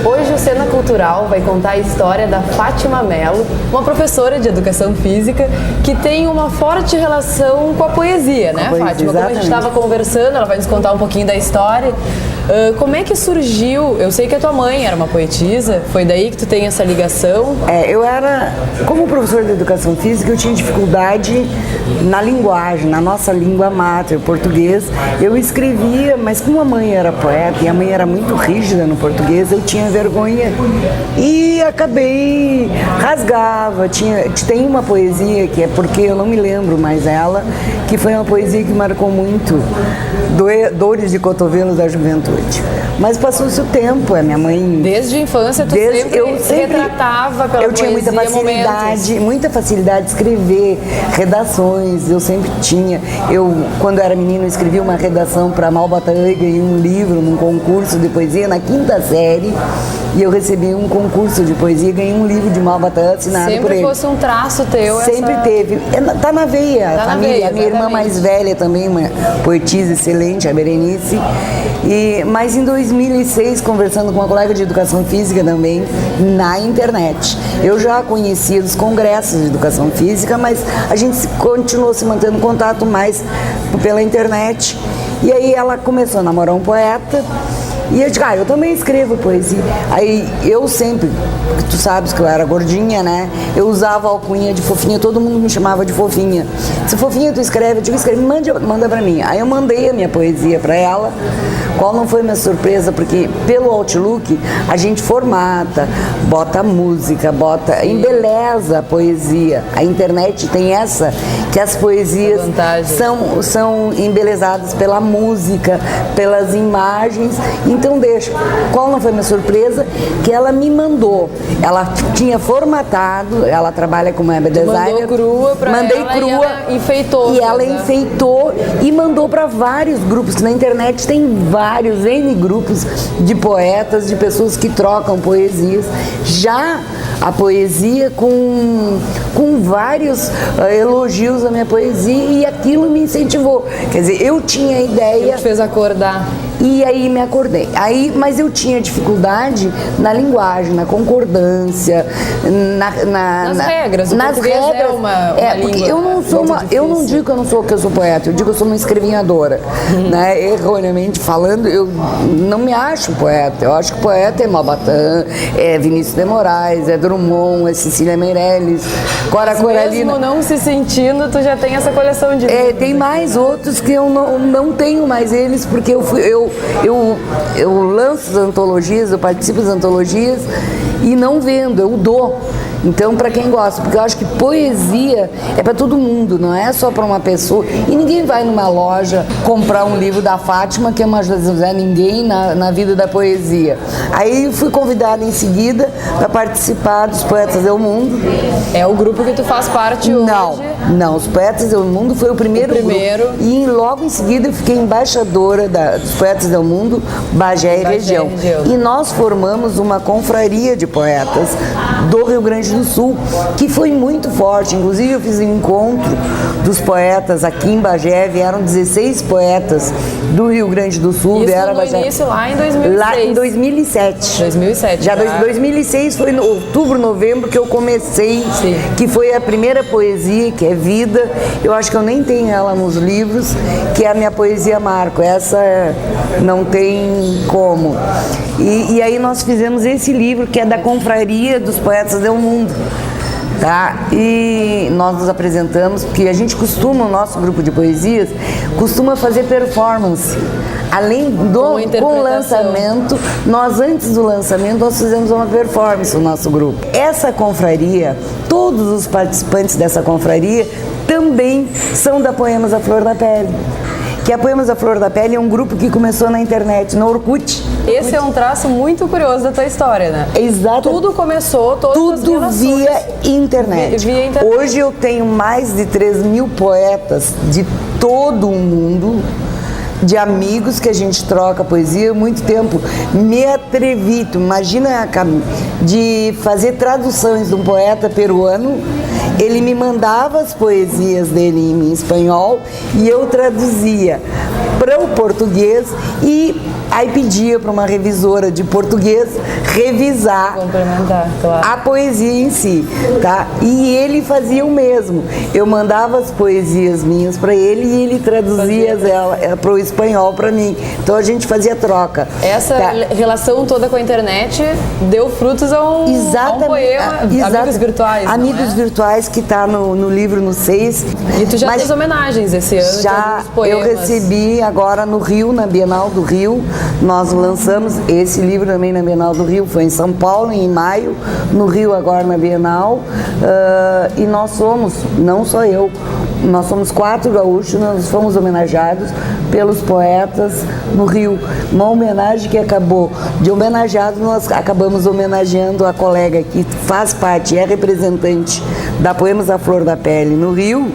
Hoje o Cena Cultural vai contar a história da Fátima Mello, uma professora de educação física que tem uma forte relação com a poesia, né, Fátima? Exatamente. Como a gente estava conversando, ela vai nos contar um pouquinho da história. Como é que surgiu? Eu sei que a tua mãe era uma poetisa, foi daí que tu tem essa ligação? Eu era, como professor de educação física, eu tinha dificuldade na linguagem, na nossa língua mater, português. Eu escrevia, mas como a mãe era poeta e a mãe era muito rígida no português, eu tinha vergonha e acabei, rasgava. Tem uma poesia que é porque eu não me lembro mais ela, que foi uma poesia que marcou muito, Dores de Cotovelos da Juventude. Mas passou-se o tempo, a minha mãe... Desde a infância, eu sempre retratava pela eu tinha poesia, muita facilidade de escrever redações, eu sempre tinha. Quando era menina, escrevi uma redação para Malbatã e ganhei um livro num concurso de poesia na 5ª série. E eu recebi um concurso de poesia e ganhei um livro de Malbatã assinado por ele. Sempre fosse um traço teu. Sempre teve. Tá na veia, a família. A minha irmã mais velha também, uma poetisa excelente, a Berenice. Mas em 2006, conversando com uma colega de educação física também, na internet. Eu já conhecia dos congressos de educação física, mas a gente continuou se mantendo em contato mais pela internet. E aí ela começou a namorar um poeta. E eu digo, eu também escrevo poesia. Aí eu sempre, porque tu sabes que eu era gordinha, né? Eu usava a alcunha de Fofinha, todo mundo me chamava de Fofinha. Se Fofinha tu escreve, eu digo, escreve, manda pra mim. Aí eu mandei a minha poesia pra ela, qual não foi minha surpresa, porque pelo Outlook a gente formata, bota música, embeleza a poesia. A internet tem essa, que as poesias são embelezadas pela música, pelas imagens. Então qual não foi minha surpresa? Que ela me mandou, ela tinha formatado, ela trabalha como web designer. Mandou crua pra mandei ela crua, e ela enfeitou. E ela enfeitou e mandou para vários grupos. Na internet tem vários N grupos de poetas, de pessoas que trocam poesias. Já a poesia com vários elogios à minha poesia, e aquilo me incentivou. Quer dizer, eu tinha a ideia... Te fez acordar. E aí me acordei. Mas eu tinha dificuldade na linguagem, na concordância, nas regras. Nas regras. É uma porque língua eu não digo que eu sou poeta, eu digo que eu sou uma escrevinhadora. Né? Erroneamente falando, eu não me acho poeta. Eu acho que poeta é Malbatã, é Vinícius de Moraes, é Drummond, é Cecília Meirelles, Cora Coralina. Mesmo não se sentindo, tu já tem essa coleção de livros. Tem mais outros que eu não tenho mais eles, porque eu lanço as antologias, eu participo das antologias e não vendo, eu dou. Então, para quem gosta, porque eu acho que poesia é para todo mundo, não é só para uma pessoa. E ninguém vai numa loja comprar um livro da Fátima, que é uma José Ninguém na vida da poesia. Aí fui convidada em seguida para participar dos Poetas do Mundo. É o grupo que tu faz parte hoje? Não, os Poetas do Mundo foi o primeiro grupo. E logo em seguida eu fiquei embaixadora dos Poetas do Mundo, Bagé e região. E nós formamos uma confraria de poetas do Rio Grande do Sul, que foi muito forte. Inclusive eu fiz um encontro dos poetas aqui em Bagé, vieram 16 poetas do Rio Grande do Sul. Isso no início lá em 2006. Lá em 2007. 2007. Já 2006 foi no outubro, novembro que eu comecei, que foi a primeira poesia, que é Vida. Eu acho que eu nem tenho ela nos livros, que é a minha poesia Marco. Essa não tem como. E aí nós fizemos esse livro, que é da Confraria dos Poetas do Mundo. Tá? E nós nos apresentamos, porque a gente costuma, o nosso grupo de poesias, costuma fazer performance. Além com o lançamento, antes do lançamento, nós fizemos uma performance no nosso grupo. Essa confraria, todos os participantes dessa confraria também são da Poemas à Flor da Pele. Que a Poemas à Flor da Pele é um grupo que começou na internet, no Orkut. Esse é um traço muito curioso da tua história, né? Exato. Tudo começou, tudo via internet. Via internet. Hoje eu tenho mais de 3.000 poetas de todo o mundo, de amigos que a gente troca poesia há muito tempo. Me atrevi, tu imagina, de fazer traduções de um poeta peruano. Ele me mandava as poesias dele em espanhol e eu traduzia para o português, e Aí pedia para uma revisora de português revisar claro, a poesia em si, tá? E ele fazia o mesmo. Eu mandava as poesias minhas para ele e ele traduzia para o espanhol para mim. Então a gente fazia troca. Essa relação toda com a internet deu frutos a um poema, Amigos Virtuais. Amigos Virtuais, que está no livro no 6. E tu já fez homenagens esse ano de alguns poemas. Eu recebi agora no Rio, na Bienal do Rio. Nós lançamos esse livro também na Bienal do Rio, foi em São Paulo em maio, no Rio agora na Bienal, e nós somos, não só eu, nós somos 4 gaúchos, nós fomos homenageados pelos poetas no Rio. Uma homenagem que acabou de homenageados, nós acabamos homenageando a colega que faz parte, é representante da Poemas à Flor da Pele no Rio.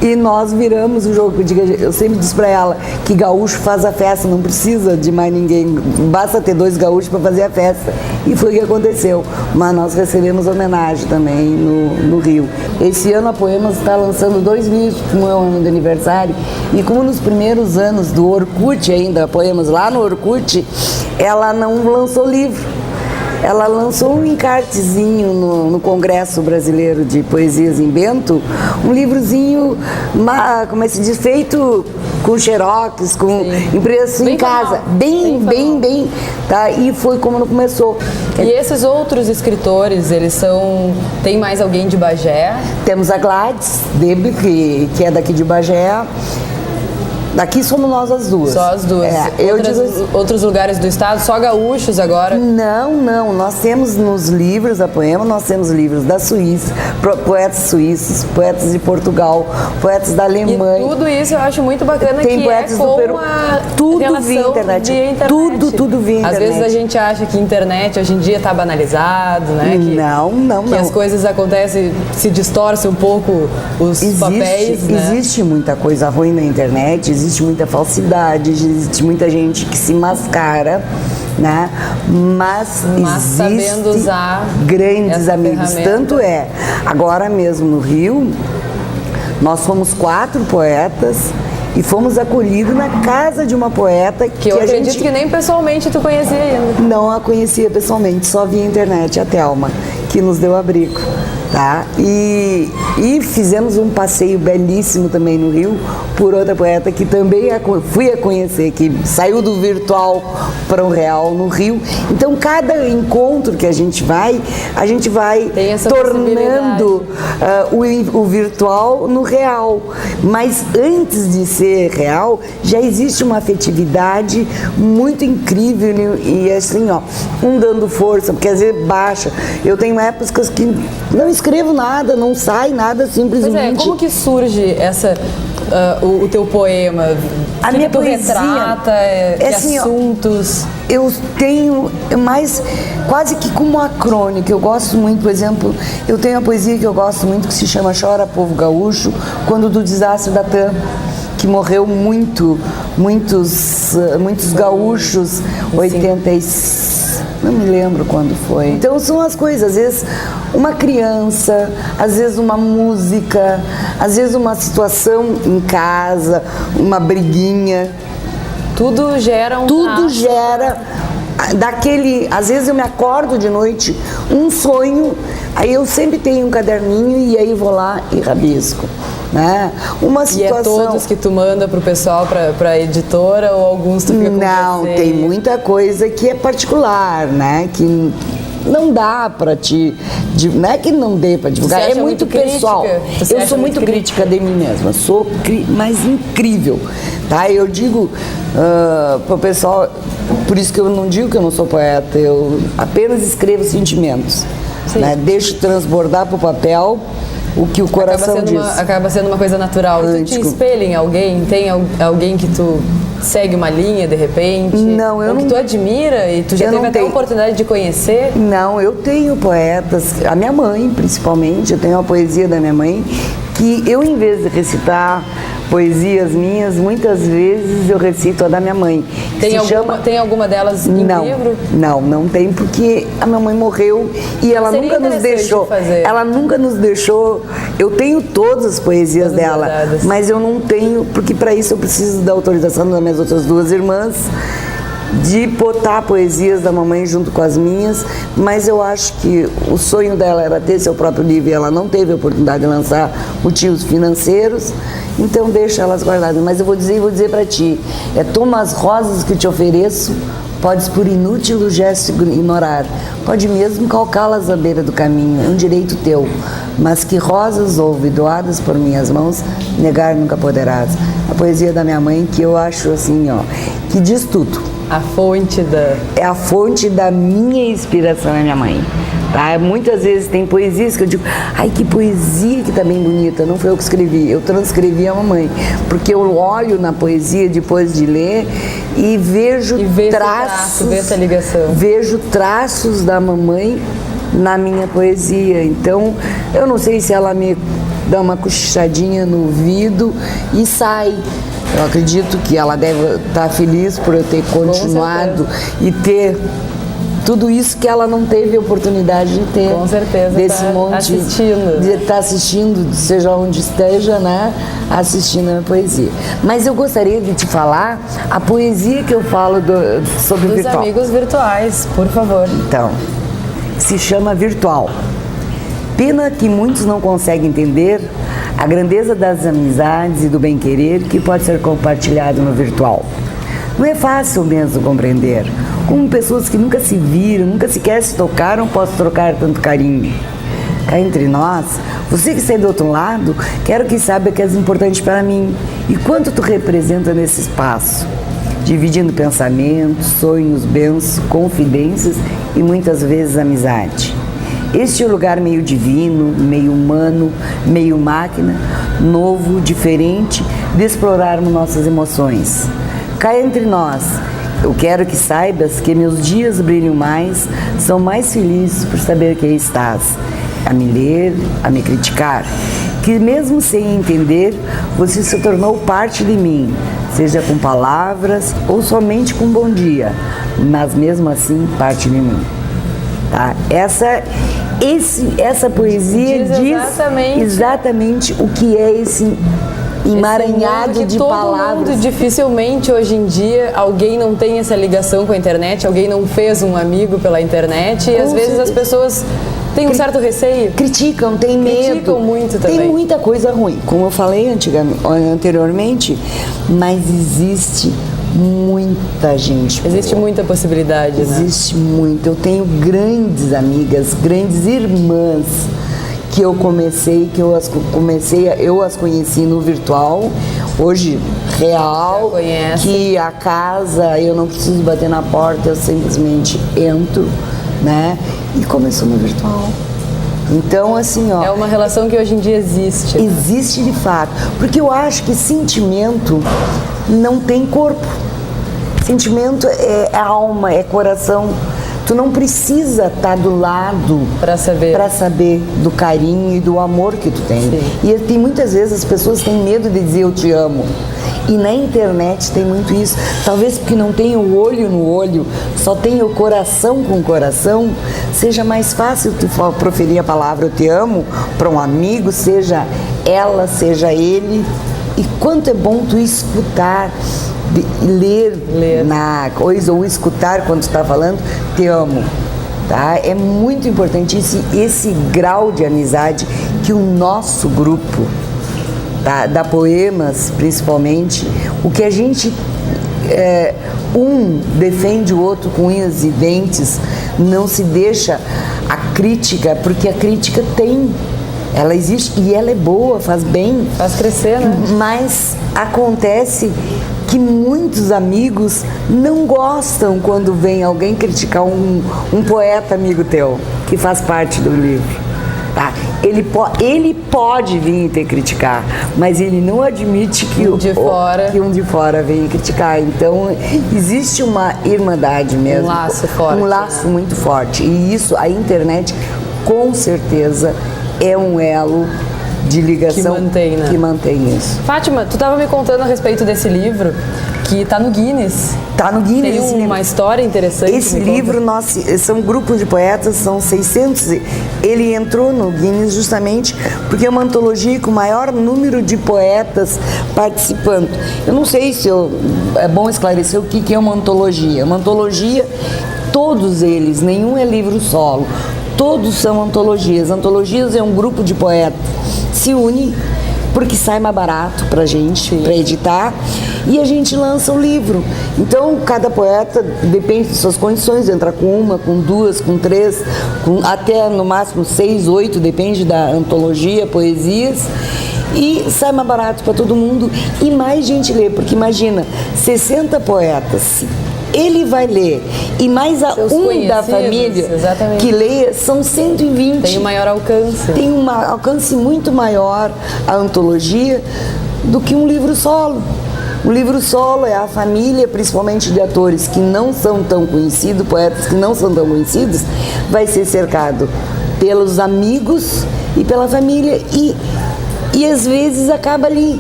E nós viramos o jogo. Eu sempre disse para ela que gaúcho faz a festa, não precisa de mais ninguém, basta ter 2 gaúchos para fazer a festa. E foi o que aconteceu. Mas nós recebemos homenagem também no Rio. Esse ano a Poemas está lançando 2 livros, como é o ano do aniversário. E como nos primeiros anos do Orkut ainda, Poemas lá no Orkut, ela não lançou livro. Ela lançou um encartezinho no Congresso Brasileiro de Poesias em Bento, um livrozinho, como se diz, feito com xerox, com impresso em casa, bem, tá? E foi como começou. E esses outros escritores, tem mais alguém de Bagé? Temos a Gladys Debe, que é daqui de Bagé. Daqui somos nós as duas. Só as duas. Outros lugares do estado, só gaúchos agora? Não. Nós temos nos livros da Poema, nós temos livros da Suíça, poetas suíços, poetas de Portugal, poetas da Alemanha. E tudo isso eu acho muito bacana. Tem poetas do Peru. Tudo via internet. Tudo via internet. Às vezes a gente acha que internet hoje em dia está banalizado, né? Não. Que as coisas acontecem, se distorce um pouco os papéis, né? Existe muita coisa ruim na internet, existe muita falsidade, existe muita gente que se mascara, né? Mas sabendo usar grandes amigos. Tanto é, agora mesmo no Rio, nós fomos 4 poetas e fomos acolhidos na casa de uma poeta que eu acredito que nem pessoalmente tu conhecia ainda. Não a conhecia pessoalmente, só via internet, a Thelma, que nos deu abrigo. Tá? E fizemos um passeio belíssimo também no Rio por outra poeta que também fui a conhecer, que saiu do virtual para o real no Rio. Então cada encontro que a gente vai tornando o virtual no real. Mas antes de ser real, já existe uma afetividade muito incrível e assim, ó, dando força, porque às vezes baixa. Eu tenho épocas que não escrevo nada, não sai nada, simplesmente. Pois é, como que surge o teu poema? A minha tu poesia retrata, que assim, assuntos? Eu tenho mais, quase que como uma crônica. Eu gosto muito, por exemplo, eu tenho uma poesia que eu gosto muito que se chama Chora Povo Gaúcho, quando do desastre da TAM, que morreu muitos gaúchos, 86. Não me lembro quando foi. Então são as coisas, às vezes uma criança, às vezes uma música, às vezes uma situação em casa, uma briguinha. Tudo gera daquele, às vezes eu me acordo de noite, um sonho, aí eu sempre tenho um caderninho e aí vou lá e rabisco. Né? Uma situação... E é todos que tu manda pro pessoal, pra editora, ou alguns tu fica com Não, você? Tem muita coisa que é particular, né? Que não dá pra não é que não dê pra divulgar, é muito pessoal. Eu sou muito crítica de mim mesma, mas incrível, tá? Eu digo pro pessoal, por isso que eu não digo que eu não sou poeta, eu apenas escrevo sentimentos, né? Deixo transbordar pro papel o que o coração diz. Acaba sendo uma coisa natural. Tu te espelha em alguém? Tem alguém que tu segue uma linha de repente? Não, eu não. Que tu admira e tu já teve até a oportunidade de conhecer? Não, eu tenho poetas, a minha mãe principalmente, eu tenho uma poesia da minha mãe que eu, em vez de recitar poesias minhas, muitas vezes eu recito a da minha mãe. Tem alguma delas em livro? Não tem, porque a minha mãe morreu e ela nunca nos deixou. Ela nunca nos deixou. Eu tenho todas as poesias dela, mas eu não tenho, porque para isso eu preciso da autorização das minhas outras 2 irmãs. de botar poesias da mamãe junto com as minhas, mas eu acho que o sonho dela era ter seu próprio livro e ela não teve a oportunidade de lançar, motivos financeiros, então deixa elas guardadas. Mas eu vou dizer para ti, toma as rosas que te ofereço, podes por inútil o gesto ignorar, pode mesmo calcá-las à beira do caminho, é um direito teu, mas que rosas houve doadas por minhas mãos, negar nunca poderás. A poesia da minha mãe, que eu acho assim, ó, que diz tudo. A fonte da... É a fonte da minha inspiração, é minha mãe. Tá? Muitas vezes tem poesias que eu digo, ai, que poesia que tá bem bonita, não foi eu que escrevi, eu transcrevi a mamãe. Porque eu olho na poesia depois de ler e vejo traços, vê essa ligação. Vejo traços da mamãe na minha poesia. Então, eu não sei se ela me dá uma cochichadinha no ouvido e sai. Eu acredito que ela deve estar feliz por eu ter continuado e ter tudo isso que ela não teve oportunidade de ter. Com certeza. Desse monte assistindo. De estar assistindo, seja onde esteja, né? Assistindo a minha poesia. Mas eu gostaria de te falar a poesia que eu falo sobre Dos virtual. amigos virtuais, por favor. Então, se chama Virtual. Pena que muitos não conseguem entender a grandeza das amizades e do bem-querer que pode ser compartilhado no virtual. Não é fácil mesmo compreender como pessoas que nunca se viram, nunca sequer se tocaram, possam trocar tanto carinho. Cá entre nós, você que está do outro lado, quero que saiba que és importante para mim e quanto tu representa nesse espaço, dividindo pensamentos, sonhos, bênçãos, confidências e muitas vezes amizade. Este é um lugar meio divino, meio humano, meio máquina, novo, diferente, de explorarmos nossas emoções. Cá entre nós, eu quero que saibas que meus dias brilham mais, são mais felizes por saber que aí estás, a me ler, a me criticar, que mesmo sem entender, você se tornou parte de mim, seja com palavras ou somente com bom dia, mas mesmo assim parte de mim. Tá? Essa poesia diz exatamente o que é esse emaranhado de palavras. Mundo, dificilmente hoje em dia alguém não tem essa ligação com a internet, alguém não fez um amigo pela internet e às vezes as pessoas têm um certo receio. Criticam, têm medo. Criticam muito também. Tem muita coisa ruim, como eu falei anteriormente, mas existe muita gente. Existe muita possibilidade, né? Existe muito. Eu tenho grandes amigas, grandes irmãs que eu as conheci no virtual, hoje real, que a casa, eu não preciso bater na porta, eu simplesmente entro, né? E começou no virtual. Então, assim, ó... É uma relação que hoje em dia existe. Existe de fato. Porque eu acho que sentimento não tem corpo. Sentimento é alma, é coração. Tu não precisa estar do lado para saber do carinho e do amor que tu tem. Sim. E tem muitas vezes as pessoas têm medo de dizer eu te amo. E na internet tem muito isso. Talvez porque não tem o olho no olho, só tem o coração com o coração, seja mais fácil tu proferir a palavra eu te amo para um amigo, seja ela, seja ele. E quanto é bom tu escutar, ler na coisa ou escutar quando tu está falando, te amo. Tá? É muito importante esse grau de amizade que o nosso grupo, da Poemas principalmente, o que a gente um defende o outro com unhas e dentes, não se deixa a crítica, porque a crítica ela existe e ela é boa, faz bem. Faz crescer, né? Mas acontece que muitos amigos não gostam quando vem alguém criticar um poeta amigo teu, que faz parte do livro. Tá? Ele pode vir te criticar, mas ele não admite que um de fora venha criticar. Então, existe uma irmandade mesmo. Um laço forte. Um laço muito forte. E isso, a internet, com certeza, é um elo de ligação que mantém, né? Que mantém isso. Fátima, tu estava me contando a respeito desse livro que está no Guinness. Tá no Guinness. Tem uma história interessante. Esse livro, são um grupo de poetas, são 600. Ele entrou no Guinness justamente porque é uma antologia com o maior número de poetas participando. Eu não sei se é bom esclarecer o que é uma antologia. Uma antologia, todos eles, nenhum é livro solo. Todos são antologias. Antologias é um grupo de poetas se une porque sai mais barato pra gente, para editar, e a gente lança o livro. Então, cada poeta, depende de suas condições, entra com uma, com duas, com três, até no máximo 6, 8, depende da antologia, poesias, e sai mais barato para todo mundo e mais gente lê, porque imagina, 60 poetas, ele vai ler, e mais um da família que leia, são 120. Tem um maior alcance. Tem um alcance muito maior a antologia do que um livro solo. O livro solo é a família, principalmente de atores que não são tão conhecidos, poetas que não são tão conhecidos, vai ser cercado pelos amigos e pela família, e às vezes acaba ali.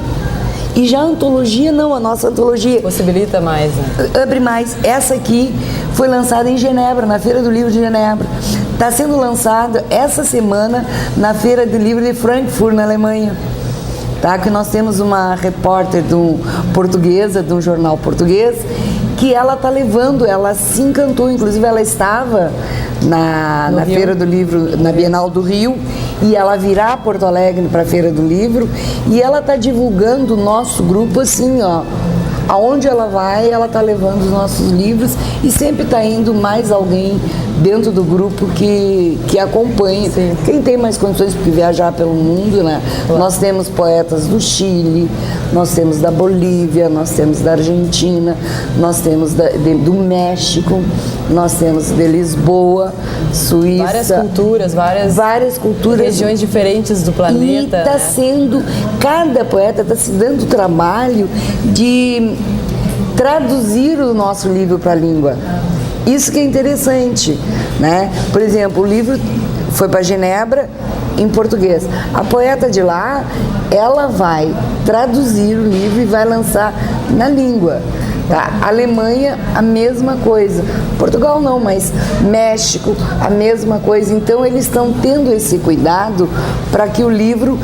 E já a antologia, não, a nossa antologia possibilita mais, né? Abre mais. Essa aqui foi lançada em Genebra, na Feira do Livro de Genebra. Está sendo lançada essa semana na Feira do Livro de Frankfurt, na Alemanha. Tá? Que nós temos uma repórter portuguesa, de um jornal português, que ela está levando, ela se encantou, inclusive ela estava na Feira do Livro, na Bienal do Rio, e ela virá a Porto Alegre para a Feira do Livro, e ela está divulgando o nosso grupo assim, ó, aonde ela vai, ela está levando os nossos livros, e sempre está indo mais alguém dentro do grupo que acompanha. Sim. Quem tem mais condições de viajar pelo mundo, né? Claro. Nós temos poetas do Chile, nós temos da Bolívia, nós temos da Argentina, nós temos do México, nós temos de Lisboa, Suíça. Várias culturas. Regiões diferentes do planeta. E está sendo, cada poeta está se dando o trabalho de traduzir o nosso livro para a língua. Isso que é interessante, né? Por exemplo, o livro foi para Genebra em português. A poeta de lá, ela vai traduzir o livro e vai lançar na língua. Tá? Alemanha, a mesma coisa. Portugal não, mas México, a mesma coisa. Então, eles estão tendo esse cuidado para que o livro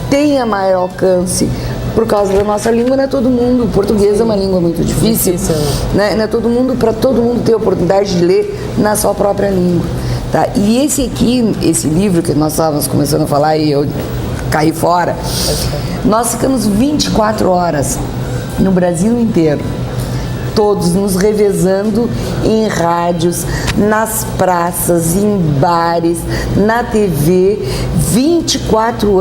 tenha maior alcance. Por causa da nossa língua, não é todo mundo. O português é uma língua muito difícil. Né? Não é todo mundo, para todo mundo ter a oportunidade de ler na sua própria língua. Tá? E esse livro que nós estávamos começando a falar e eu caí fora, nós ficamos 24 horas no Brasil inteiro, todos nos revezando em rádios, nas praças, em bares, na TV, 24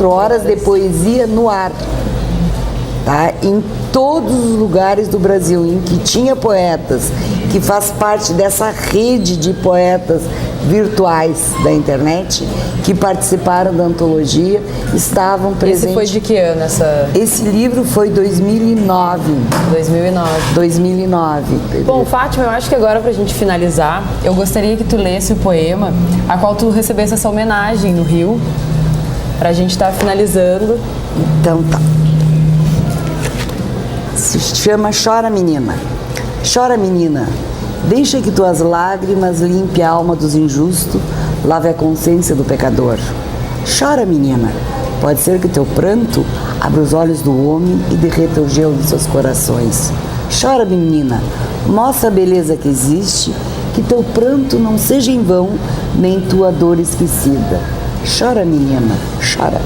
horas de poesia no ar, tá? Em todos os lugares do Brasil em que tinha poetas, que faz parte dessa rede de poetas virtuais da internet, que participaram da antologia, estavam presentes. Esse foi de que ano? Esse livro foi 2009. 2009. Bom, Fátima, eu acho que agora, pra gente finalizar, eu gostaria que tu lesse o poema a qual tu recebesse essa homenagem no Rio, pra gente estar finalizando. Então tá. Se chama Chora Menina. Chora, menina, deixa que tuas lágrimas limpe a alma dos injustos, lave a consciência do pecador. Chora, menina, pode ser que teu pranto abra os olhos do homem e derreta o gelo de seus corações. Chora, menina, mostra a beleza que existe, que teu pranto não seja em vão, nem tua dor esquecida. Chora, menina, chora.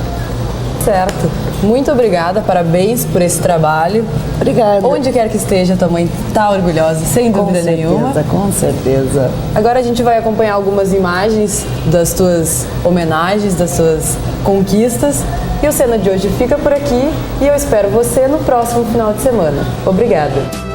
Certo. Muito obrigada, parabéns por esse trabalho. Obrigada. Onde quer que esteja, tua mãe está orgulhosa, sem dúvida nenhuma. Com certeza. Agora a gente vai acompanhar algumas imagens das tuas homenagens, das tuas conquistas. E o Cena de hoje fica por aqui e eu espero você no próximo final de semana. Obrigada.